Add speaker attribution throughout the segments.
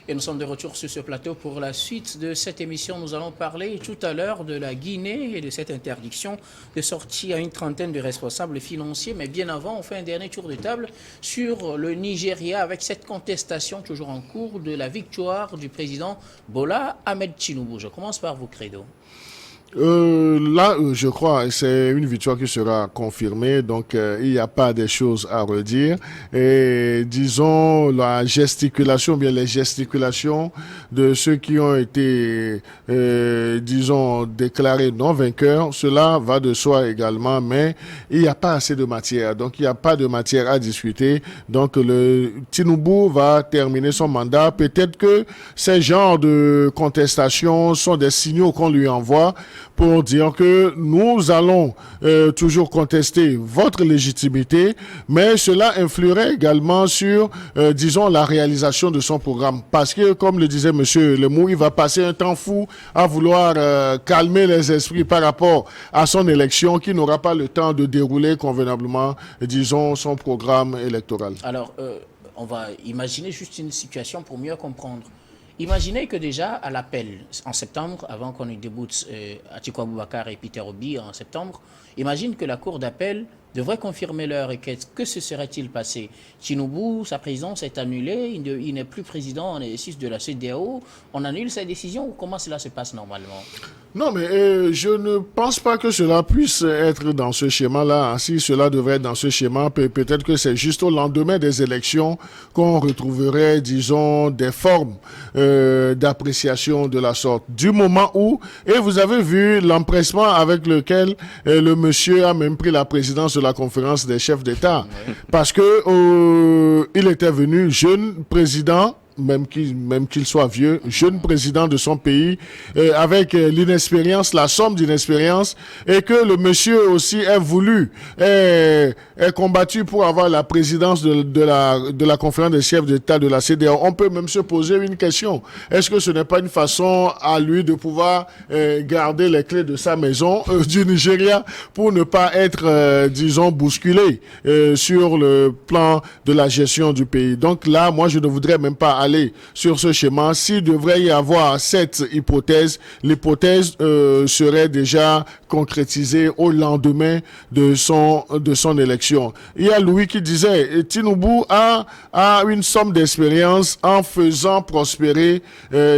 Speaker 1: Et nous sommes de retour sur ce plateau pour la suite de cette émission. Nous allons parler tout à l'heure de la Guinée et de cette interdiction de sortie à une trentaine de responsables financiers. Mais bien avant, on fait un dernier tour de table sur le Nigeria avec cette contestation toujours en cours de la victoire du président Bola Ahmed Tinubu. Je commence par vous, Credo.
Speaker 2: Je crois que c'est une victoire qui sera confirmée, donc il n'y a pas de choses à redire. Et disons, la gesticulation, bien les gesticulations de ceux qui ont été, disons, déclarés non vainqueurs, cela va de soi également, mais il n'y a pas assez de matière, donc il n'y a pas de matière à discuter. Donc le Tinubu va terminer son mandat. Peut-être que ces genres de contestations sont des signaux qu'on lui envoie pour dire que nous allons toujours contester votre légitimité, mais cela influerait également sur, disons, la réalisation de son programme. Parce que, comme le disait M. Lemou, il va passer un temps fou à vouloir calmer les esprits par rapport à son élection, qui n'aura pas le temps de dérouler convenablement, disons, son programme électoral.
Speaker 1: Alors, on va imaginer juste une situation pour mieux comprendre. Imaginez que déjà, à l'appel, en septembre, avant qu'on ait déboute Atikou Abubakar et Peter Obi en septembre, imagine que la Cour d'appel devrait confirmer l'heure et que se serait-il passé? Tinubu, sa présidence est annulée, il n'est plus président en exercice de la CEDEAO, on annule sa décision ou comment cela se passe normalement?
Speaker 2: Non, mais je ne pense pas que cela puisse être dans ce schéma-là. Si cela devrait être dans ce schéma, peut-être que c'est juste au lendemain des élections qu'on retrouverait, disons, des formes d'appréciation de la sorte. Du moment où, et vous avez vu l'empressement avec lequel le monsieur a même pris la présidence de la conférence des chefs d'État, parce que il était venu jeune président, même qu'il soit vieux, jeune président de son pays, avec l'inexpérience, la somme d'inexpérience, et que le monsieur aussi ait voulu, ait combattu pour avoir la présidence de la conférence des chefs d'État de la CEDEAO. On peut même se poser une question. Est-ce que ce n'est pas une façon à lui de pouvoir garder les clés de sa maison du Nigeria pour ne pas être, disons, bousculé sur le plan de la gestion du pays? Donc là, moi, je ne voudrais même pas aller sur ce schéma. S'il devrait y avoir cette hypothèse, l'hypothèse serait déjà concrétisée au lendemain de son élection. Il y a Louis qui disait, Tinubu a une somme d'expérience en faisant prospérer,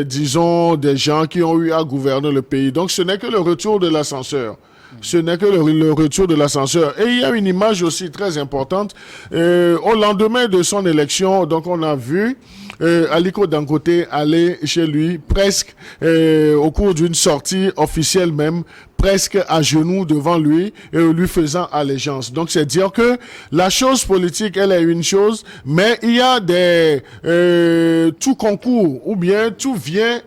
Speaker 2: disons, des gens qui ont eu à gouverner le pays. Donc ce n'est que le retour de l'ascenseur. Ce n'est que le retour de l'ascenseur. Et il y a une image aussi très importante. Au lendemain de son élection, donc on a vu Aliko Dangote aller chez lui presque au cours d'une sortie officielle même, presque à genoux devant lui et lui faisant allégeance. Donc c'est dire que la chose politique, elle est une chose, mais il y a tout concours ou bien tout vient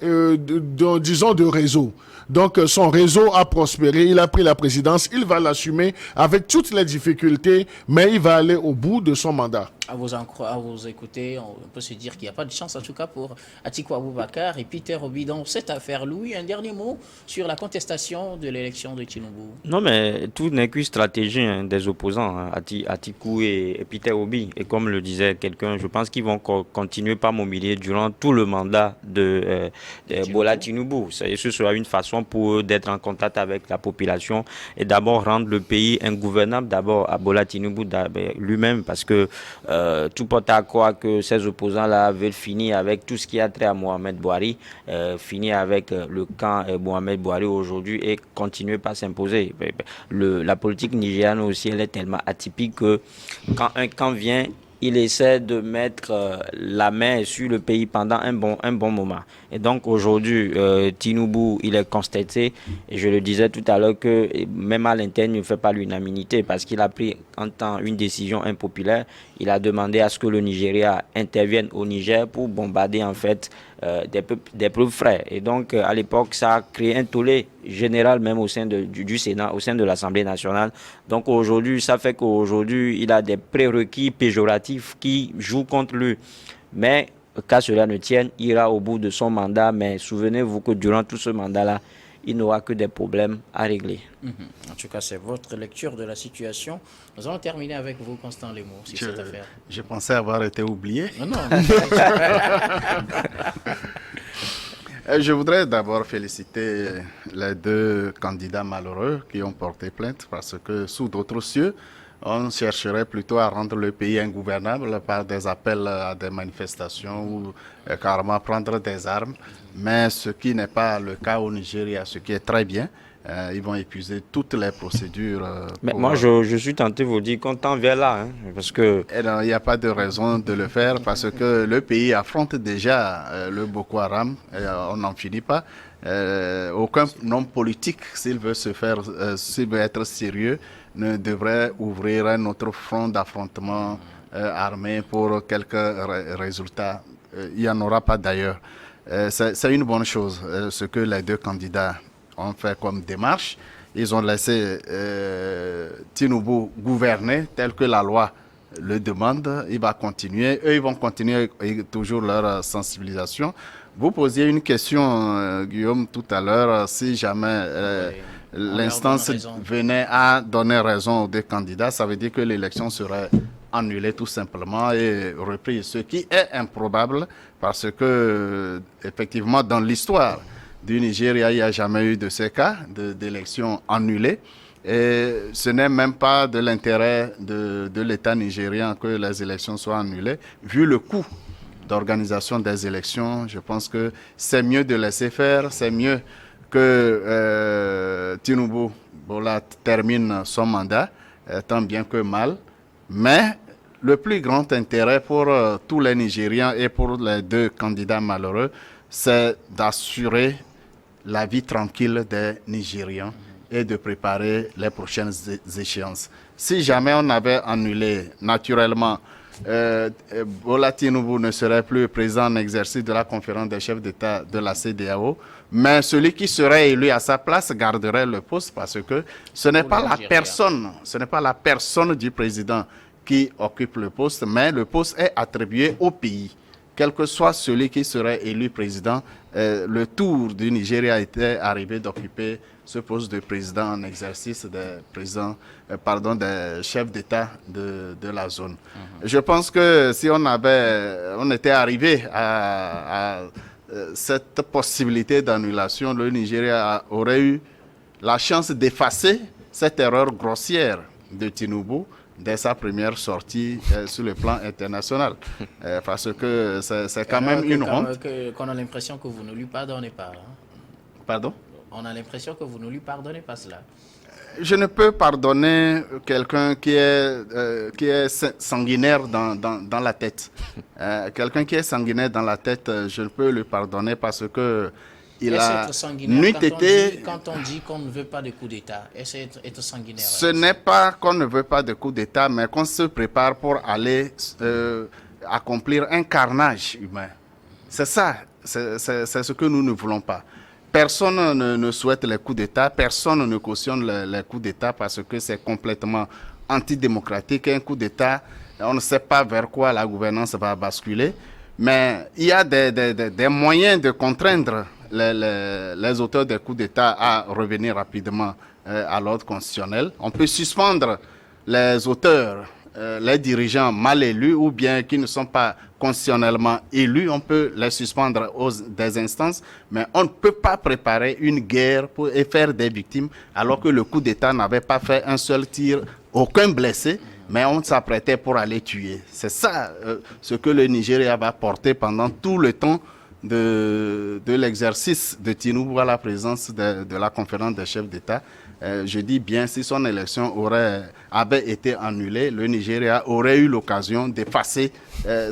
Speaker 2: disons de réseau. Donc son réseau a prospéré, il a pris la présidence, il va l'assumer avec toutes les difficultés, mais il va aller au bout de son mandat.
Speaker 1: À vous écouter, on peut se dire qu'il n'y a pas de chance, en tout cas pour Atikou Abubakar et Peter Obi dans cette affaire. Louis, un dernier mot sur la contestation de l'élection de Tinubu.
Speaker 3: Non, mais tout n'est qu'une stratégie des opposants, Atikou et Peter Obi. Et comme le disait quelqu'un, je pense qu'ils vont continuer par mobiliser durant tout le mandat de Bola Tinubu. Ce sera une façon pour eux d'être en contact avec la population et d'abord rendre le pays ingouvernable, d'abord à Bola Tinubu lui-même, parce que tout porte à croire que ces opposants-là veulent finir avec tout ce qui a trait à Mohamed Bouhari, finir avec le camp Mohamed Bouhari aujourd'hui et continuer par s'imposer. La politique nigériane aussi, elle est tellement atypique que quand un camp vient, il essaie de mettre la main sur le pays pendant un bon moment. Et donc aujourd'hui, Tinubu, il est constaté, et je le disais tout à l'heure, que même à l'interne, il ne fait pas l'unanimité parce qu'il a pris en temps une décision impopulaire. Il a demandé à ce que le Nigeria intervienne au Niger pour bombarder en fait des peuples frères. Et donc à l'époque, ça a créé un tollé général même au sein du Sénat, au sein de l'Assemblée nationale. Donc aujourd'hui, ça fait qu'aujourd'hui, il a des prérequis péjoratifs qui jouent contre lui. Mais qu'à cela ne tienne, il ira au bout de son mandat. Mais souvenez-vous que durant tout ce mandat-là, il n'aura que des problèmes à régler.
Speaker 1: En tout cas, c'est votre lecture de la situation. Nous allons terminer avec vous, Constant Lemo, sur cette affaire.
Speaker 4: Je pensais avoir été oublié.
Speaker 1: Non, non.
Speaker 4: Je voudrais d'abord féliciter les deux candidats malheureux qui ont porté plainte parce que sous d'autres cieux, on chercherait plutôt à rendre le pays ingouvernable par des appels à des manifestations ou carrément prendre des armes. Mais ce qui n'est pas le cas au Nigeria, ce qui est très bien. Ils vont épuiser toutes les procédures.
Speaker 3: Mais moi, je suis tenté de vous dire qu'on t'en vient là, hein, parce que...
Speaker 4: Il n'y a pas de raison de le faire parce que le pays affronte déjà le Boko Haram. On n'en finit pas. Aucun homme politique, s'il veut s'il veut être sérieux, ne devrait ouvrir un autre front d'affrontement armé pour quelques résultats. Il n'y en aura pas d'ailleurs. C'est une bonne chose, ce que les deux candidats ont fait comme démarche. Ils ont laissé Tinubu gouverner tel que la loi le demande. Il va continuer. Eux, ils vont continuer toujours leur sensibilisation. Vous posiez une question, Guillaume, tout à l'heure, si jamais l'instance venait à donner raison aux deux candidats, ça veut dire que l'élection serait annulée tout simplement et reprise, ce qui est improbable parce que, effectivement, dans l'histoire du Nigeria, il n'y a jamais eu de ces cas d'élections annulées. Et ce n'est même pas de l'intérêt de l'État nigérien que les élections soient annulées. Vu le coût d'organisation des élections, je pense que c'est mieux de laisser faire, c'est mieux que Tinubu termine son mandat, tant bien que mal. Mais le plus grand intérêt pour tous les Nigériens et pour les deux candidats malheureux, c'est d'assurer la vie tranquille des Nigériens et de préparer les prochaines échéances. Si jamais on avait annulé naturellement, Bola Tinubu ne serait plus président en exercice de la conférence des chefs d'État de la CEDEAO, mais celui qui serait élu à sa place garderait le poste parce que ce n'est pas la personne du président qui occupe le poste, mais le poste est attribué au pays. Quel que soit celui qui serait élu président, le tour du Nigeria était arrivé d'occuper ce poste de président en exercice des chefs d'État de la zone. Je pense que si on était arrivé à cette possibilité d'annulation, le Nigeria aurait eu la chance d'effacer cette erreur grossière de Tinubu dès sa première sortie sur le plan international. Parce que c'est quand même une honte.
Speaker 1: Qu'on a l'impression que vous ne lui pardonnez pas. Hein?
Speaker 4: Pardon?
Speaker 1: On a l'impression que vous ne lui pardonnez pas cela.
Speaker 4: Je ne peux pardonner quelqu'un qui est sanguinaire dans la tête. Quelqu'un qui est sanguinaire dans la tête, je ne peux le pardonner parce que il a
Speaker 1: quand on dit qu'on ne veut pas de coup d'État, est-ce être sanguinaire?
Speaker 4: Ce n'est pas qu'on ne veut pas de coup d'État, mais qu'on se prépare pour aller accomplir un carnage humain. C'est ça, c'est ce que nous ne voulons pas. Personne ne souhaite les coups d'État, personne ne cautionne les coups d'État parce que c'est complètement antidémocratique. Un coup d'État, on ne sait pas vers quoi la gouvernance va basculer, mais il y a des moyens de contraindre les auteurs des coups d'État à revenir rapidement à l'ordre constitutionnel. On peut suspendre les auteurs, les dirigeants mal élus ou bien qui ne sont pas constitutionnellement élus. On peut les suspendre des instances, mais on ne peut pas préparer une guerre et faire des victimes alors que le coup d'État n'avait pas fait un seul tir, aucun blessé, mais on s'apprêtait pour aller tuer. C'est ça ce que le Nigeria va porter pendant tout le temps de l'exercice de Tinubu à la présidence de la conférence des chefs d'État. Je dis bien, si son élection avait été annulée, le Nigeria aurait eu l'occasion d'effacer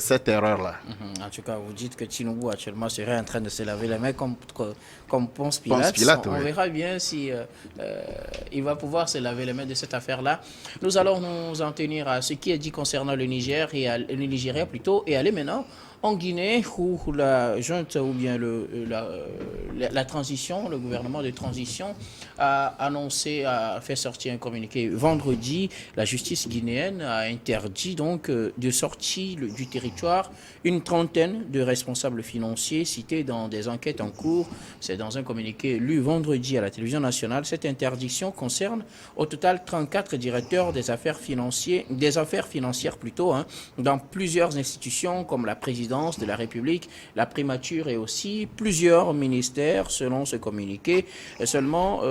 Speaker 4: cette erreur-là.
Speaker 1: En tout cas, vous dites que Tinubu actuellement serait en train de se laver les mains comme Ponce Pilate.
Speaker 4: Ponce Pilate,
Speaker 1: on verra bien si il va pouvoir se laver les mains de cette affaire-là. Nous allons nous en tenir à ce qui est dit concernant le Niger et le Nigeria plutôt, et aller maintenant En Guinée, où la junte ou bien la transition, le gouvernement de transition a fait sortir un communiqué vendredi. La justice guinéenne a interdit donc de sortir du territoire une trentaine de responsables financiers cités dans des enquêtes en cours. C'est dans un communiqué lu vendredi à la télévision nationale. Cette interdiction concerne au total 34 directeurs des affaires financières dans plusieurs institutions comme la présidence de la République, la primature et aussi plusieurs ministères selon ce communiqué. Seulement,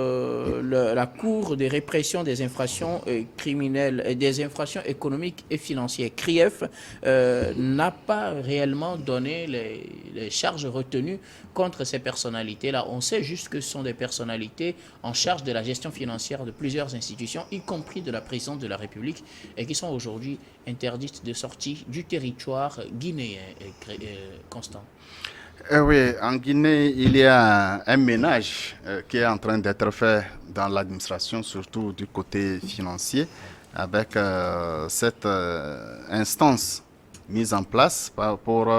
Speaker 1: la Cour de répression des infractions criminelles et des infractions économiques et financières, CRIEF, n'a pas réellement donné les charges retenues contre ces personnalités-là. On sait juste que ce sont des personnalités en charge de la gestion financière de plusieurs institutions, y compris de la présidence de la République, et qui sont aujourd'hui interdites de sortie du territoire guinéen. Constant.
Speaker 4: Oui, en Guinée, il y a un ménage qui est en train d'être fait dans l'administration, surtout du côté financier, avec cette instance mise en place pour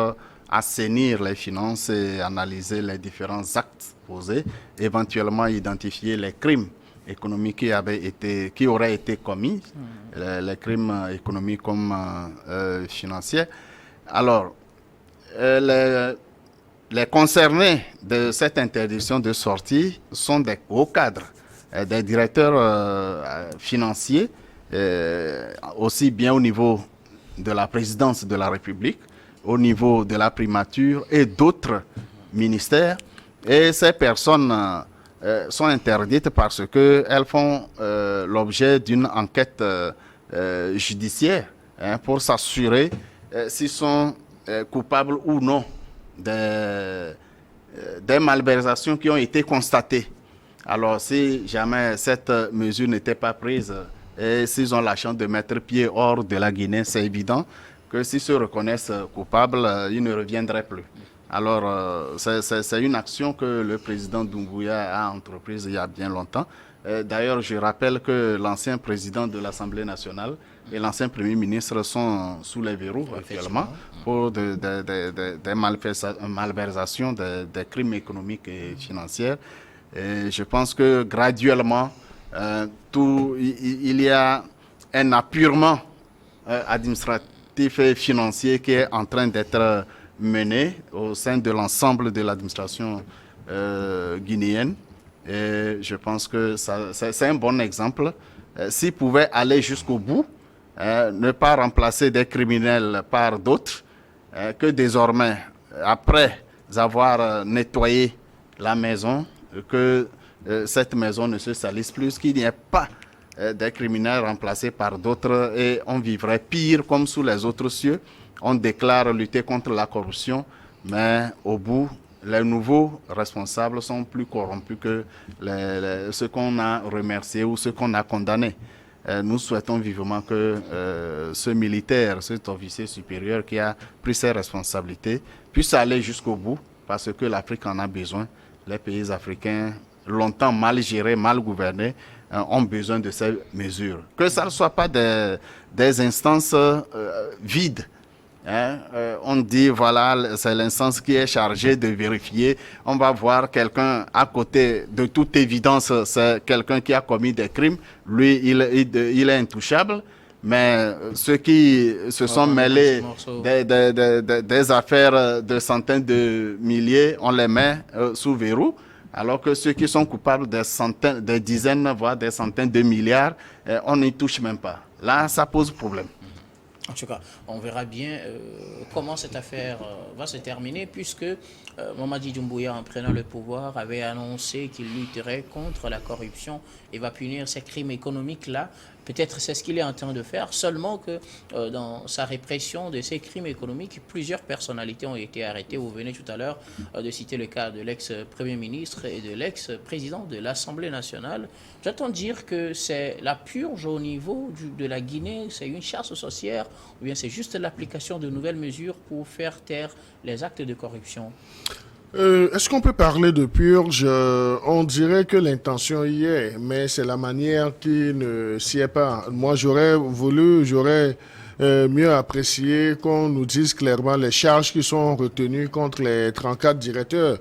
Speaker 4: assainir les finances et analyser les différents actes posés, éventuellement identifier les crimes économiques qui auraient été commis, les crimes économiques comme financiers. Alors, les concernés de cette interdiction de sortie sont des hauts cadres, des directeurs financiers, aussi bien au niveau de la présidence de la République, au niveau de la primature et d'autres ministères. Et ces personnes sont interdites parce qu'elles font l'objet d'une enquête judiciaire pour s'assurer s'ils sont coupables ou non des malversations qui ont été constatées. Alors, si jamais cette mesure n'était pas prise et s'ils ont la chance de mettre pied hors de la Guinée, c'est évident que s'ils se reconnaissent coupables, ils ne reviendraient plus. Alors, c'est une action que le président Doumbouya a entreprise il y a bien longtemps. D'ailleurs, je rappelle que l'ancien président de l'Assemblée nationale et l'ancien Premier ministre sont sous les verrous actuellement pour des malversations, des crimes économiques et financiers. Et je pense que graduellement, il y a un apurement administratif et financier qui est en train d'être mené au sein de l'ensemble de l'administration guinéenne. Et je pense que c'est un bon exemple. S'ils pouvaient aller jusqu'au bout, ne pas remplacer des criminels par d'autres, que désormais, après avoir nettoyé la maison, que cette maison ne se salisse plus, qu'il n'y ait pas des criminels remplacés par d'autres et on vivrait pire comme sous les autres cieux. On déclare lutter contre la corruption, mais au bout, les nouveaux responsables sont plus corrompus que ceux qu'on a remerciés ou ceux qu'on a condamnés. Nous souhaitons vivement que ce militaire, cet officier supérieur qui a pris ses responsabilités, puisse aller jusqu'au bout, parce que l'Afrique en a besoin. Les pays africains, longtemps mal gérés, mal gouvernés, ont besoin de ces mesures. Que ça ne soit pas des instances vides. On dit, voilà, c'est l'instance qui est chargée de vérifier. On va voir quelqu'un à côté, de toute évidence, c'est quelqu'un qui a commis des crimes. Lui, il est intouchable. Mais ceux qui se sont mêlés des affaires de centaines de milliers, on les met sous verrou. Alors que ceux qui sont coupables des dizaines, voire des centaines de milliards, on n'y touche même pas. Là, ça pose problème.
Speaker 1: En tout cas, on verra bien comment cette affaire va se terminer, puisque Mamadi Doumbouya, en prenant le pouvoir, avait annoncé qu'il lutterait contre la corruption et va punir ces crimes économiques-là. Peut-être c'est ce qu'il est en train de faire, seulement que dans sa répression de ces crimes économiques, plusieurs personnalités ont été arrêtées. Vous venez tout à l'heure de citer le cas de l'ex-premier ministre et de l'ex-président de l'Assemblée nationale. J'entends dire que c'est la purge au niveau de la Guinée, c'est une chasse aux sorcières, ou bien c'est juste l'application de nouvelles mesures pour faire taire les actes de corruption?
Speaker 2: Est-ce qu'on peut parler de purge? On dirait que l'intention y est, mais c'est la manière qui ne s'y est pas. Moi, j'aurais mieux apprécier qu'on nous dise clairement les charges qui sont retenues contre les 34 directeurs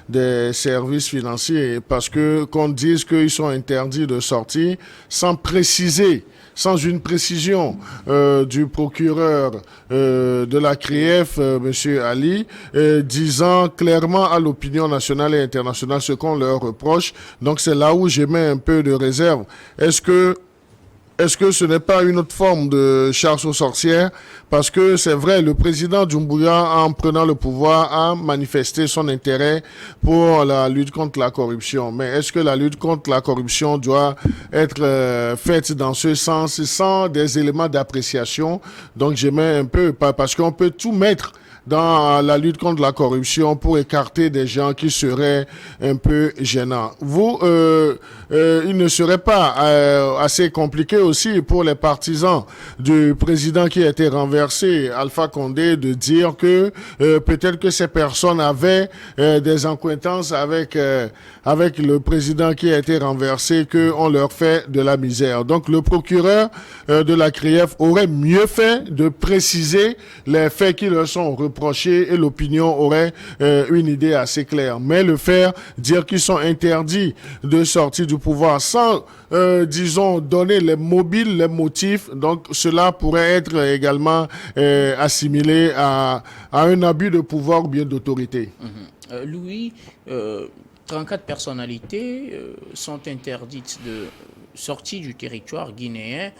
Speaker 2: des services financiers, parce que qu'on dise qu'ils sont interdits de sortir sans préciser, sans une précision du procureur de la CRIEF, M. Ali, disant clairement à l'opinion nationale et internationale ce qu'on leur reproche. Donc c'est là où j'émets un peu de réserve. Est-ce que ce n'est pas une autre forme de chasse aux sorcières? Parce que c'est vrai, le président Doumbouya, en prenant le pouvoir, a manifesté son intérêt pour la lutte contre la corruption. Mais est-ce que la lutte contre la corruption doit être faite dans ce sens, sans des éléments d'appréciation? Donc j'aimais un peu, parce qu'on peut tout mettre dans la lutte contre la corruption pour écarter des gens qui seraient un peu gênants. Il ne serait pas assez compliqué aussi pour les partisans du président qui a été renversé, Alpha Condé, de dire que peut-être que ces personnes avaient des accointances avec le président qui a été renversé, qu'on leur fait de la misère. Donc le procureur de la CRIEF aurait mieux fait de préciser les faits qui leur sont reprochés et l'opinion aurait une idée assez claire. Mais le faire, dire qu'ils sont interdits de sortir du pouvoir sans, disons, donner les mobiles, les motifs, donc cela pourrait être également assimilé à un abus de pouvoir ou bien d'autorité.
Speaker 1: Louis, 34 personnalités sont interdites de sortie du territoire guinéen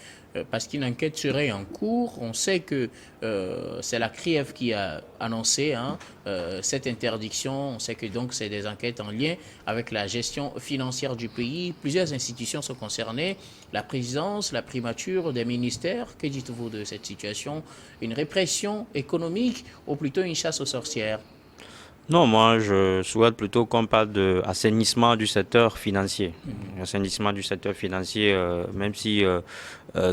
Speaker 1: parce qu'une enquête serait en cours. On sait que c'est la CRIEF qui a annoncé cette interdiction. On sait que donc c'est des enquêtes en lien avec la gestion financière du pays. Plusieurs institutions sont concernées, la présidence, la primature, des ministères. Que dites-vous de cette situation? Une répression économique ou plutôt une chasse aux sorcières?
Speaker 3: Non, moi, je souhaite plutôt qu'on parle d'assainissement du secteur financier. Assainissement du secteur financier, même si,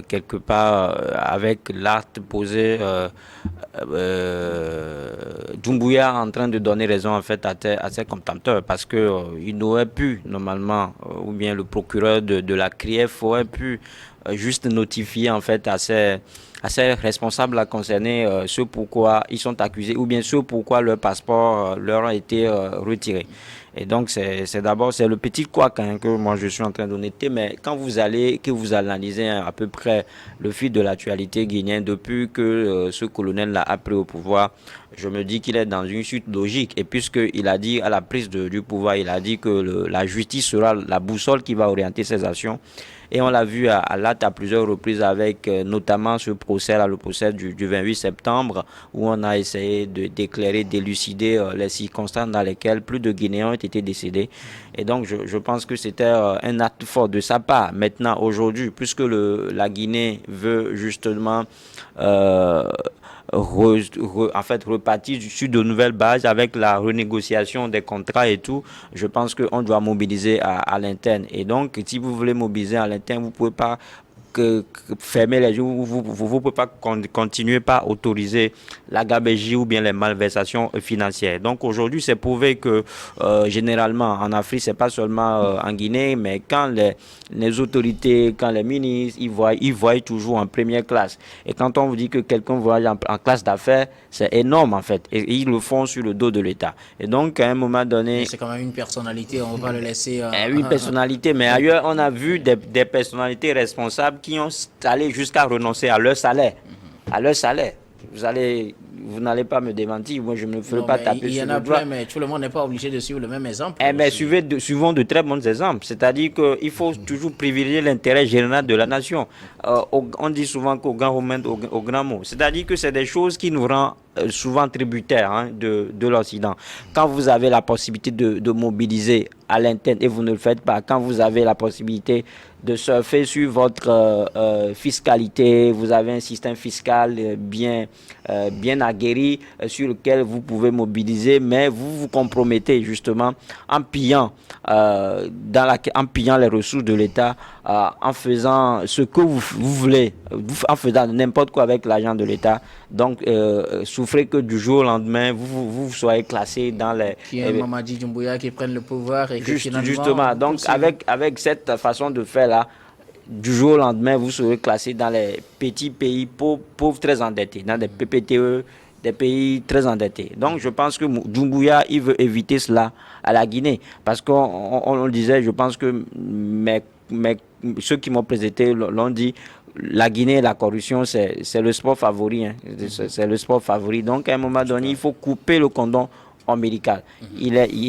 Speaker 3: quelque part, avec l'acte posé, Doumbouya est en train de donner raison, en fait, à ses contempteurs, parce que il n'aurait pu, normalement, ou bien le procureur de la CRIEF aurait pu juste notifier, en fait, à ses responsables là concernés ce pourquoi ils sont accusés ou bien ce pourquoi leur passeport leur a été retiré. Et donc c'est d'abord c'est le petit couac que moi je suis en train d'honnêteté, mais quand vous analysez à peu près le fil de l'actualité guinéenne depuis que ce colonel là a pris au pouvoir, je me dis qu'il est dans une suite logique. Et puisqu'il a dit à la prise du pouvoir, il a dit que la justice sera la boussole qui va orienter ses actions. Et on l'a vu à plusieurs reprises avec notamment ce procès-là, le procès du 28 septembre, où on a essayé d'éclairer, d'élucider les circonstances dans lesquelles plus de Guinéens ont été décédés. Et donc je pense que c'était un acte fort de sa part. Maintenant, aujourd'hui, puisque la Guinée veut justement en fait repartir sur de nouvelles bases avec la renégociation des contrats et tout, je pense qu'on doit mobiliser à l'interne. Et donc, si vous voulez mobiliser à l'interne, vous ne pouvez pas fermer les yeux, vous ne pouvez pas continuer par autoriser la gabegie ou bien les malversations financières. Donc aujourd'hui, c'est prouvé que généralement en Afrique, c'est pas seulement en Guinée, mais quand les autorités, quand les ministres, ils voient toujours en première classe. Et quand on vous dit que quelqu'un voyage en classe d'affaires, c'est énorme en fait. Et ils le font sur le dos de l'État. Et donc à un moment donné...
Speaker 1: C'est quand même une personnalité, on va le laisser...
Speaker 3: Une personnalité, mais ailleurs, on a vu des personnalités responsables qui ont allé jusqu'à renoncer à leur salaire. À leur salaire. Vous n'allez pas me démentir, moi je ne me ferai pas taper sur le doigt.
Speaker 1: Il y en a plein, mais tout le monde n'est pas obligé de suivre le même exemple.
Speaker 3: Mais suivons de très bons exemples. C'est-à-dire qu'il faut toujours privilégier l'intérêt général de la nation. On dit souvent qu'au grand romain, au grand mot. C'est-à-dire que c'est des choses qui nous rendent souvent tributaires de l'Occident. Quand vous avez la possibilité de mobiliser à l'interne et vous ne le faites pas, quand vous avez la possibilité de surfer sur votre fiscalité, vous avez un système fiscal bien aguerri sur lequel vous pouvez mobiliser, mais vous vous compromettez justement en pillant les ressources de l'État, en faisant ce que vous voulez, en faisant n'importe quoi avec l'argent de l'État. Donc, souffrez que du jour au lendemain, vous soyez classé dans les...
Speaker 1: Qui est Mamadi Doumbouya qui prenne le pouvoir et
Speaker 3: justement. Donc, avec cette façon de faire là, du jour au lendemain, vous serez classé dans les petits pays pauvres très endettés, dans des PPTE, des pays très endettés. Donc, je pense que Doumbouya, il veut éviter cela à la Guinée. Parce qu'on le disait, je pense que ceux qui m'ont présenté l'ont dit, la Guinée, la corruption, c'est le sport favori. Hein. C'est le sport favori. Donc, à un moment donné, il faut couper le cordon ombilical.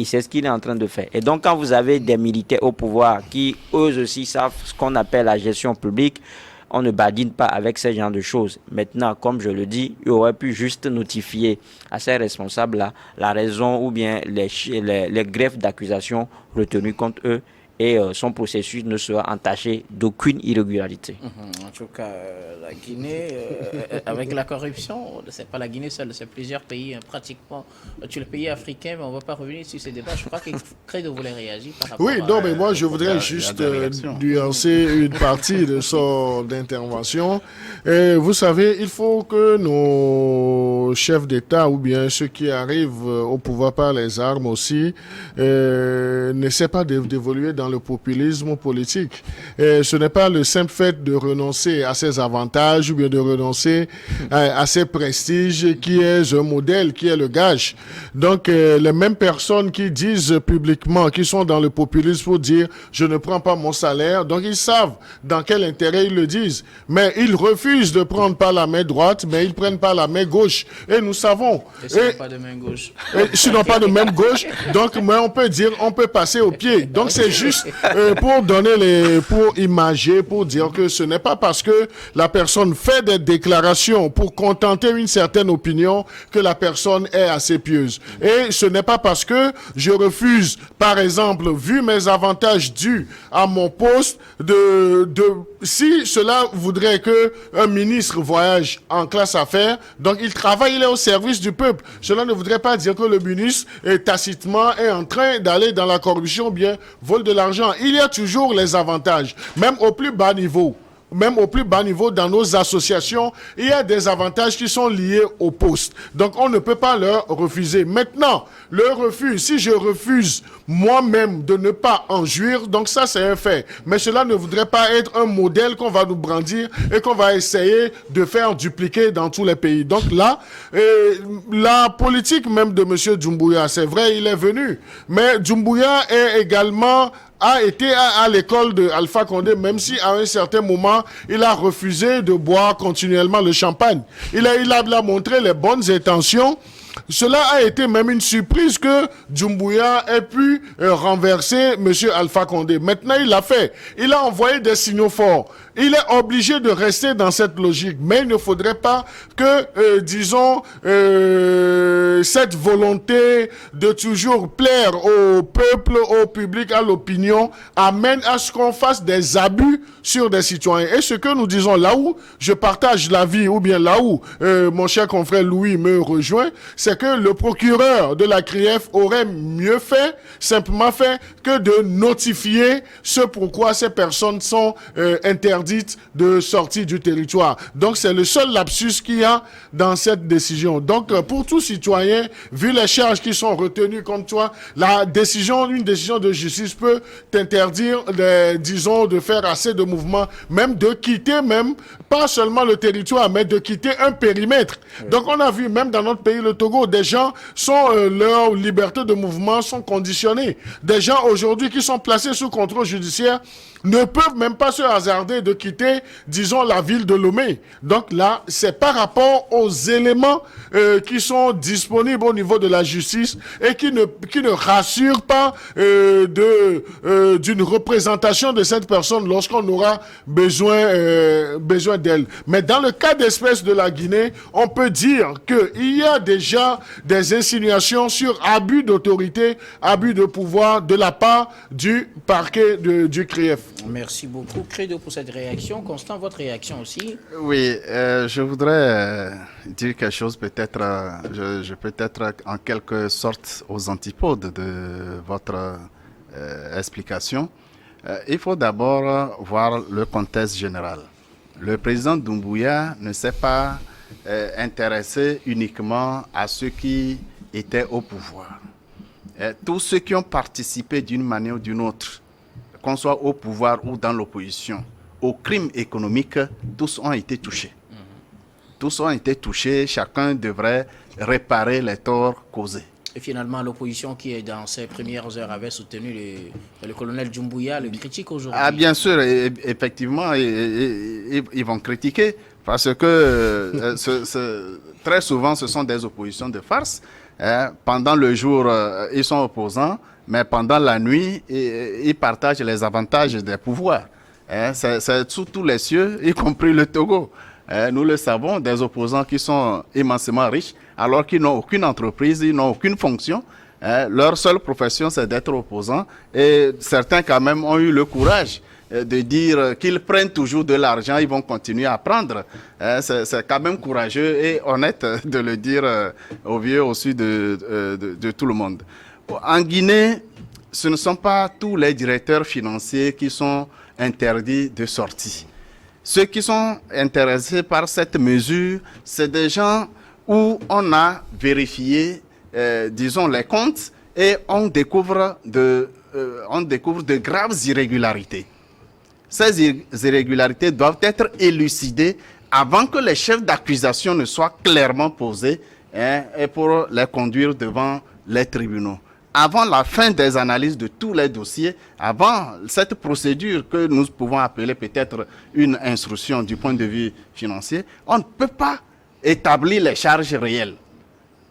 Speaker 3: C'est ce qu'il est en train de faire. Et donc, quand vous avez des militaires au pouvoir qui, eux aussi, savent ce qu'on appelle la gestion publique, on ne badine pas avec ce genre de choses. Maintenant, comme je le dis, il aurait pu juste notifier à ces responsables-là la raison ou bien les greffes d'accusation retenues contre eux et son processus ne sera entaché d'aucune irrégularité.
Speaker 1: En tout cas, la Guinée, avec la corruption, c'est pas la Guinée seule, c'est plusieurs pays, hein, pratiquement tous les pays africains, mais on ne va pas revenir sur ces débats. Je crois que Credo voulait réagir par rapport
Speaker 2: Oui, non, mais moi je voudrais juste nuancer une partie de son intervention. Vous savez, il faut que nos chefs d'État ou bien ceux qui arrivent au pouvoir par les armes aussi n'essaient pas d'évoluer dans le populisme politique. Ce n'est pas le simple fait de renoncer à ses avantages ou bien de renoncer à ses prestiges qui est un modèle, qui est le gage. Donc, les mêmes personnes qui disent publiquement, qui sont dans le populisme pour dire « je ne prends pas mon salaire », donc ils savent dans quel intérêt ils le disent. Mais ils refusent de prendre par la main droite, mais ils prennent par la main gauche. Et nous savons...
Speaker 1: Et s'ils n'ont pas de main gauche.
Speaker 2: S'ils n'ont pas de main gauche, donc mais on peut dire, on peut passer au pied. Donc c'est juste pour donner pour imager, pour dire que ce n'est pas parce que la personne fait des déclarations pour contenter une certaine opinion que la personne est assez pieuse. Et ce n'est pas parce que je refuse, par exemple, vu mes avantages dus à mon poste, si cela voudrait que un ministre voyage en classe affaires, donc il travaille, il est au service du peuple. Cela ne voudrait pas dire que le ministre tacitement est en train d'aller dans la corruption, bien vole de l'argent. Il y a toujours les avantages, même au plus bas niveau. Même au plus bas niveau dans nos associations, il y a des avantages qui sont liés au poste. Donc, on ne peut pas leur refuser. Maintenant, le refus, si je refuse moi-même de ne pas en jouir, donc ça, c'est un fait. Mais cela ne voudrait pas être un modèle qu'on va nous brandir et qu'on va essayer de faire dupliquer dans tous les pays. Donc là, la politique même de M. Doumbouya, c'est vrai, il est venu. Mais Doumbouya est également... a été à l'école de Alpha Condé, même si à un certain moment, il a refusé de boire continuellement le champagne. Il a montré les bonnes intentions. Cela a été même une surprise que Doumbouya ait pu renverser M. Alpha Condé. Maintenant, il l'a fait. Il a envoyé des signaux forts. Il est obligé de rester dans cette logique. Mais il ne faudrait pas que, disons, cette volonté de toujours plaire au peuple, au public, à l'opinion, amène à ce qu'on fasse des abus sur des citoyens. Et ce que nous disons là où je partage l'avis, ou bien là où mon cher confrère Louis me rejoint, c'est que le procureur de la CRIEF aurait mieux fait, simplement fait, que de notifier ce pourquoi ces personnes sont interdites de sortir du territoire. Donc, c'est le seul lapsus qu'il y a dans cette décision. Donc, pour tout citoyen, vu les charges qui sont retenues contre toi, une décision de justice peut t'interdire, disons, de faire assez de mouvements, même de quitter pas seulement le territoire, mais de quitter un périmètre. Oui. Donc, on a vu, même dans notre pays, le Togo, des gens leur liberté de mouvement sont conditionnées. Des gens aujourd'hui qui sont placés sous contrôle judiciaire ne peuvent même pas se hasarder de quitter, disons, la ville de Lomé. Donc là, c'est par rapport aux éléments qui sont disponibles au niveau de la justice et qui ne rassurent pas d'une représentation de cette personne lorsqu'on aura besoin d'elle. Mais dans le cas d'espèce de la Guinée, on peut dire qu'il y a déjà des insinuations sur abus d'autorité, abus de pouvoir de la part du parquet du CRIEF.
Speaker 1: Merci beaucoup, Credo, pour cette réaction. Constant, votre réaction aussi?
Speaker 4: Oui, je voudrais dire quelque chose, peut-être, je peux être en quelque sorte aux antipodes de votre explication. Il faut d'abord voir le contexte général. Le président Doumbouya ne s'est pas intéressé uniquement à ceux qui étaient au pouvoir. Tous ceux qui ont participé d'une manière ou d'une autre, qu'on soit au pouvoir ou dans l'opposition, aux crimes économiques, tous ont été touchés. Tous ont été touchés, chacun devrait réparer les torts causés.
Speaker 1: Et finalement, l'opposition qui, dans ses premières heures, avait soutenu le colonel Doumbouya, le critique aujourd'hui.
Speaker 4: Ah, bien sûr, effectivement, ils vont critiquer parce que très souvent, ce sont des oppositions de farce. Pendant le jour, ils sont opposants, mais pendant la nuit, ils partagent les avantages des pouvoirs. C'est sous tous les cieux, y compris le Togo. Nous le savons, des opposants qui sont immensément riches, alors qu'ils n'ont aucune entreprise, ils n'ont aucune fonction. Leur seule profession, c'est d'être opposants. Et certains, quand même, ont eu le courage de dire qu'ils prennent toujours de l'argent, ils vont continuer à prendre. C'est quand même courageux et honnête de le dire au vieux, au sud de tout le monde. En Guinée, ce ne sont pas tous les directeurs financiers qui sont interdits de sortie. Ceux qui sont intéressés par cette mesure, c'est des gens où on a vérifié, disons, les comptes et on découvre de graves irrégularités. Ces irrégularités doivent être élucidées avant que les chefs d'accusation ne soient clairement posés et pour les conduire devant les tribunaux. Avant la fin des analyses de tous les dossiers, avant cette procédure que nous pouvons appeler peut-être une instruction du point de vue financier, on ne peut pas établir les charges réelles.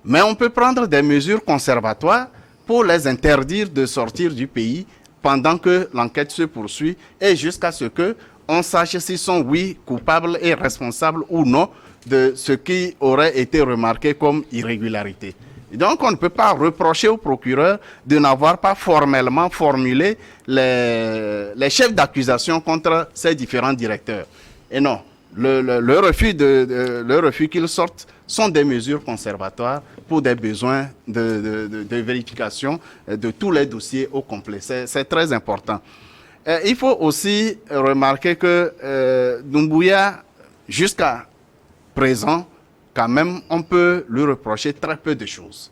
Speaker 4: Mais on peut prendre des mesures conservatoires pour les interdire de sortir du pays pendant que l'enquête se poursuit et jusqu'à ce qu'on sache s'ils sont, oui, coupables et responsables ou non de ce qui aurait été remarqué comme irrégularité. Donc, on ne peut pas reprocher au procureur de n'avoir pas formellement formulé les chefs d'accusation contre ces différents directeurs. Et non, le refus qu'ils sortent sont des mesures conservatoires pour des besoins de vérification de tous les dossiers au complet. C'est très important. Il faut aussi remarquer que Doumbouya, jusqu'à présent, quand même, on peut lui reprocher très peu de choses.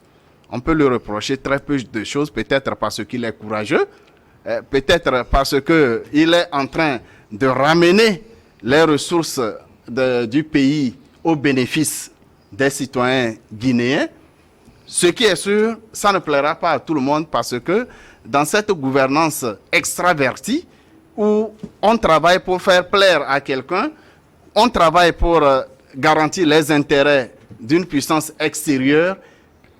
Speaker 4: On peut lui reprocher très peu de choses, peut-être parce qu'il est courageux, peut-être parce qu'il est en train de ramener les ressources du pays au bénéfice des citoyens guinéens. Ce qui est sûr, ça ne plaira pas à tout le monde parce que dans cette gouvernance extravertie, où on travaille pour faire plaire à quelqu'un, on travaille pour garantir les intérêts d'une puissance extérieure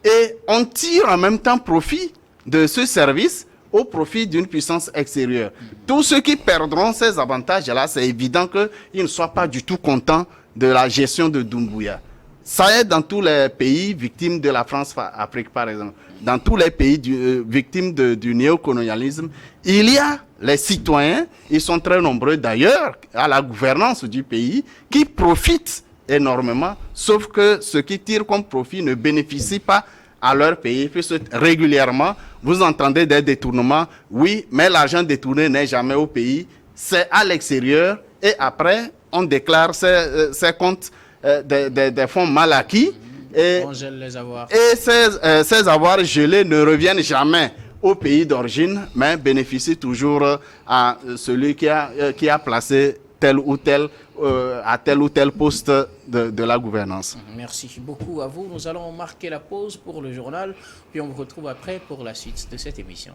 Speaker 4: et on tire en même temps profit de ce service au profit d'une puissance extérieure. Tous ceux qui perdront ces avantages-là, c'est évident qu'ils ne soient pas du tout contents de la gestion de Doumbouya. Ça est dans tous les pays victimes de la France-Afrique, par exemple. Dans tous les pays victimes du néocolonialisme, il y a les citoyens, ils sont très nombreux d'ailleurs, à la gouvernance du pays, qui profitent énormément, sauf que ceux qui tirent comme profit ne bénéficient pas à leur pays, puisque régulièrement, vous entendez des détournements, oui, mais l'argent détourné n'est jamais au pays, c'est à l'extérieur, et après, on déclare ces comptes des fonds mal acquis, et,
Speaker 1: on gèle les avoirs.
Speaker 4: Et ces avoirs gelés ne reviennent jamais au pays d'origine, mais bénéficient toujours à celui qui a placé tel ou tel à tel ou tel poste de la gouvernance.
Speaker 1: Merci beaucoup à vous. Nous allons marquer la pause pour le journal, puis on vous retrouve après pour la suite de cette émission.